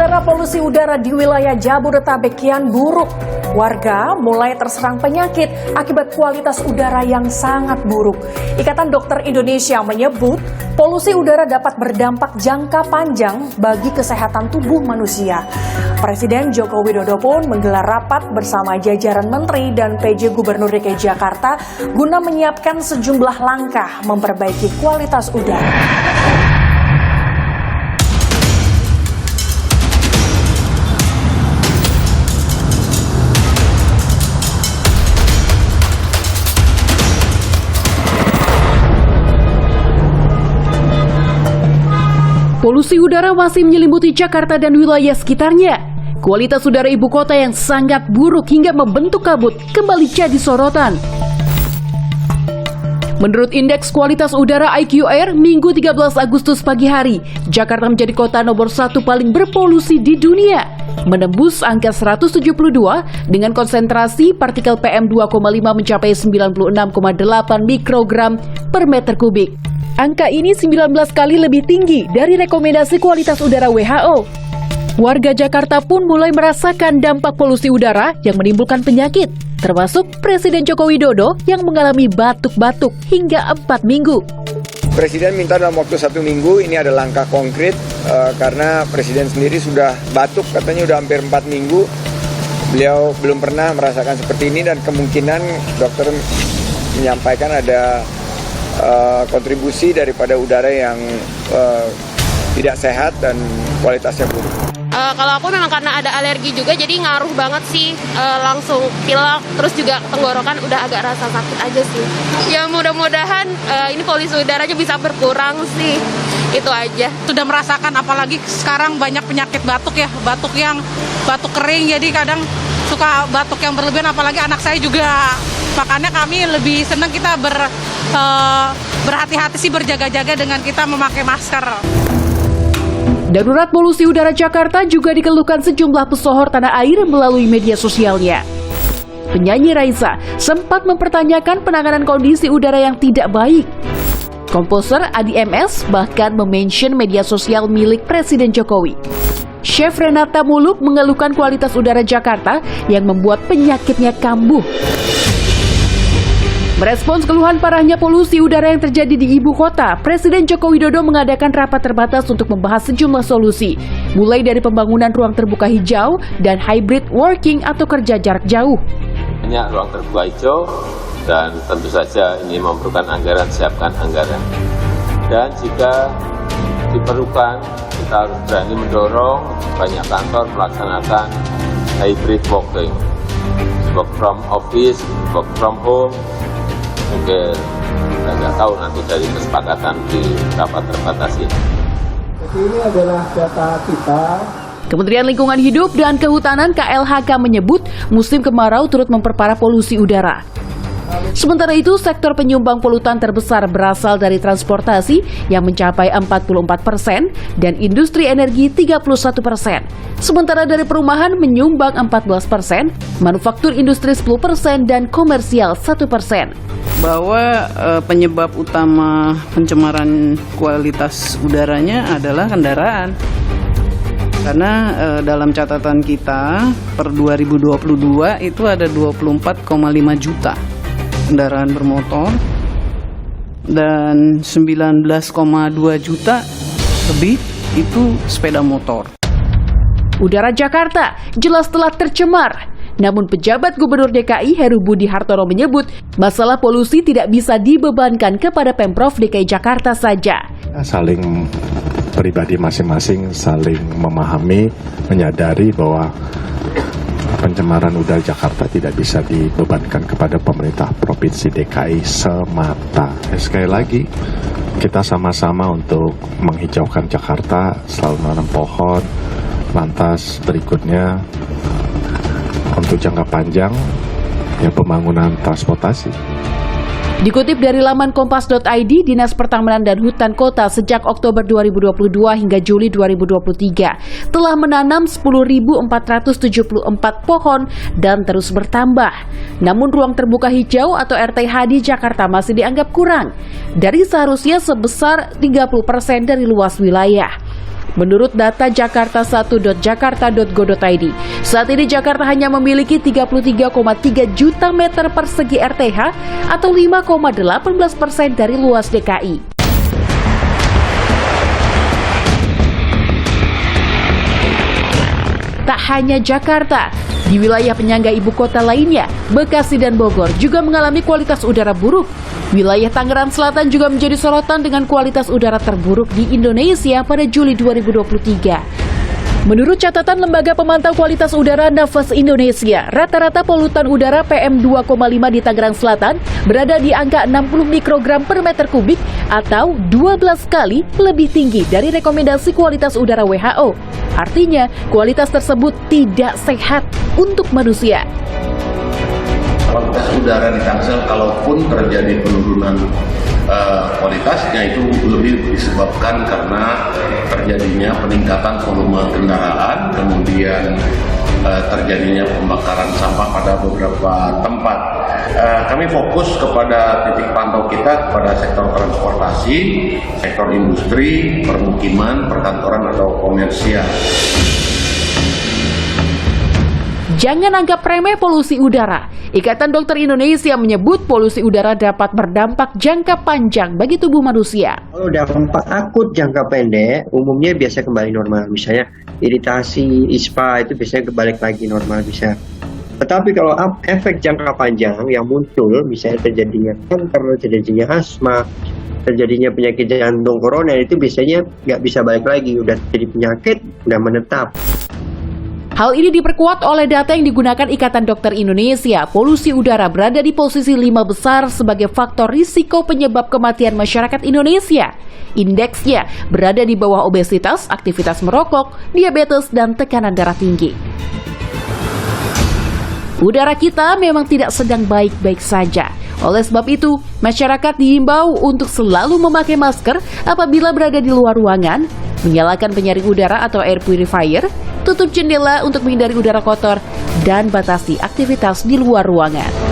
Saudara, polusi udara di wilayah Jabodetabek kian buruk. Warga mulai terserang penyakit akibat kualitas udara yang sangat buruk. Ikatan Dokter Indonesia menyebut polusi udara dapat berdampak jangka panjang bagi kesehatan tubuh manusia. Presiden Joko Widodo pun menggelar rapat bersama jajaran menteri dan PJ Gubernur DKI Jakarta guna menyiapkan sejumlah langkah memperbaiki kualitas udara. Polusi udara masih menyelimuti Jakarta dan wilayah sekitarnya. Kualitas udara ibu kota yang sangat buruk hingga membentuk kabut kembali jadi sorotan. Menurut Indeks Kualitas Udara IQR, Minggu 13 Agustus pagi hari, Jakarta menjadi kota nomor 1 paling berpolusi di dunia, menembus angka 172 dengan konsentrasi partikel PM2,5 mencapai 96,8 mikrogram per meter kubik. Angka ini 19 kali lebih tinggi dari rekomendasi kualitas udara WHO. Warga Jakarta pun mulai merasakan dampak polusi udara yang menimbulkan penyakit, termasuk Presiden Joko Widodo yang mengalami batuk-batuk hingga 4 minggu. Presiden minta dalam waktu 1 minggu, ini ada langkah konkret karena Presiden sendiri sudah batuk, katanya sudah hampir 4 minggu. Beliau belum pernah merasakan seperti ini dan kemungkinan dokter menyampaikan ada kontribusi daripada udara yang tidak sehat dan kualitasnya buruk. Kalau aku memang karena ada alergi juga, jadi ngaruh banget sih, langsung pilek, terus juga tenggorokan udah agak rasa sakit aja sih. Ya mudah-mudahan ini polusi udaranya bisa berkurang sih, itu aja. Sudah merasakan, apalagi sekarang banyak penyakit batuk ya, batuk kering, jadi kadang suka batuk yang berlebihan, apalagi anak saya juga. Makanya kami lebih senang kita berhati-hati sih, berjaga-jaga dengan kita memakai masker. Darurat polusi udara Jakarta juga dikeluhkan sejumlah pesohor tanah air melalui media sosialnya. Penyanyi Raisa sempat mempertanyakan penanganan kondisi udara yang tidak baik. Komposer Adi MS bahkan memention media sosial milik Presiden Jokowi. Chef Renata Muluk mengeluhkan kualitas udara Jakarta yang membuat penyakitnya kambuh. Merespons keluhan parahnya polusi udara yang terjadi di ibu kota, Presiden Joko Widodo mengadakan rapat terbatas untuk membahas sejumlah solusi, mulai dari pembangunan ruang terbuka hijau dan hybrid working atau kerja jarak jauh. Banyak ruang terbuka hijau dan tentu saja ini memerlukan anggaran, siapkan anggaran. Dan jika diperlukan, kita harus berani mendorong banyak kantor melaksanakan hybrid working, work from office, work from home. Mungkin saya nggak tahu nanti dari kesepakatan di rapat terbatas ini. Jadi ini adalah data kita. Kementerian Lingkungan Hidup dan Kehutanan KLHK menyebut musim kemarau turut memperparah polusi udara. Sementara itu, sektor penyumbang polutan terbesar berasal dari transportasi yang mencapai 44% dan industri energi 31%. Sementara dari perumahan menyumbang 14%, manufaktur industri 10% dan komersial 1%. Bahwa penyebab utama pencemaran kualitas udaranya adalah kendaraan. Karena dalam catatan kita per 2022 itu ada 24,5 juta kendaraan bermotor dan 19,2 juta lebih itu sepeda motor. Udara Jakarta jelas telah tercemar. Namun pejabat Gubernur DKI Heru Budi Hartono menyebut masalah polusi tidak bisa dibebankan kepada Pemprov DKI Jakarta saja. Saling pribadi masing-masing saling memahami, menyadari bahwa pencemaran udara Jakarta tidak bisa dibebankan kepada pemerintah Provinsi DKI semata. Sekali lagi, kita sama-sama untuk menghijaukan Jakarta, selalu menanam pohon. Lantas berikutnya, untuk jangka panjang, ya pembangunan transportasi. Dikutip dari laman kompas.id, Dinas Pertamanan dan Hutan Kota sejak Oktober 2022 hingga Juli 2023 telah menanam 10.474 pohon dan terus bertambah. Namun ruang terbuka hijau atau RTH di Jakarta masih dianggap kurang dari seharusnya sebesar 30% dari luas wilayah. Menurut data jakarta1.jakarta.go.id, saat ini Jakarta hanya memiliki 33,3 juta meter persegi RTH atau 5,18% dari luas DKI. Tak hanya Jakarta, di wilayah penyangga ibu kota lainnya, Bekasi dan Bogor juga mengalami kualitas udara buruk. Wilayah Tangerang Selatan juga menjadi sorotan dengan kualitas udara terburuk di Indonesia pada Juli 2023. Menurut catatan Lembaga Pemantau Kualitas Udara Nafas Indonesia, rata-rata polutan udara PM2,5 di Tangerang Selatan berada di angka 60 mikrogram per meter kubik atau 12 kali lebih tinggi dari rekomendasi kualitas udara WHO. Artinya, kualitas tersebut tidak sehat untuk manusia. Kualitas udara di Tangsel, kalaupun terjadi penurunan kualitasnya, itu lebih disebabkan karena terjadinya peningkatan volume kendaraan, kemudian terjadinya pembakaran sampah pada beberapa tempat. Kami fokus kepada titik pantau kita kepada sektor transportasi, sektor industri, permukiman, perkantoran atau komersial. Jangan anggap remeh polusi udara. Ikatan Dokter Indonesia menyebut polusi udara dapat berdampak jangka panjang bagi tubuh manusia. Kalau dampak akut jangka pendek, umumnya biasa kembali normal. Misalnya iritasi, ispa itu biasanya kembali lagi normal bisa. Tetapi kalau efek jangka panjang yang muncul, misalnya terjadinya kanker, terjadinya asma, terjadinya penyakit jantung koroner, itu biasanya nggak bisa balik lagi. Udah jadi penyakit, udah menetap. Hal ini diperkuat oleh data yang digunakan Ikatan Dokter Indonesia. Polusi udara berada di posisi 5 besar sebagai faktor risiko penyebab kematian masyarakat Indonesia. Indeksnya berada di bawah obesitas, aktivitas merokok, diabetes, dan tekanan darah tinggi. Udara kita memang tidak sedang baik-baik saja. Oleh sebab itu, masyarakat diimbau untuk selalu memakai masker apabila berada di luar ruangan, menyalakan penyaring udara atau air purifier, tutup jendela untuk menghindari udara kotor, dan batasi aktivitas di luar ruangan.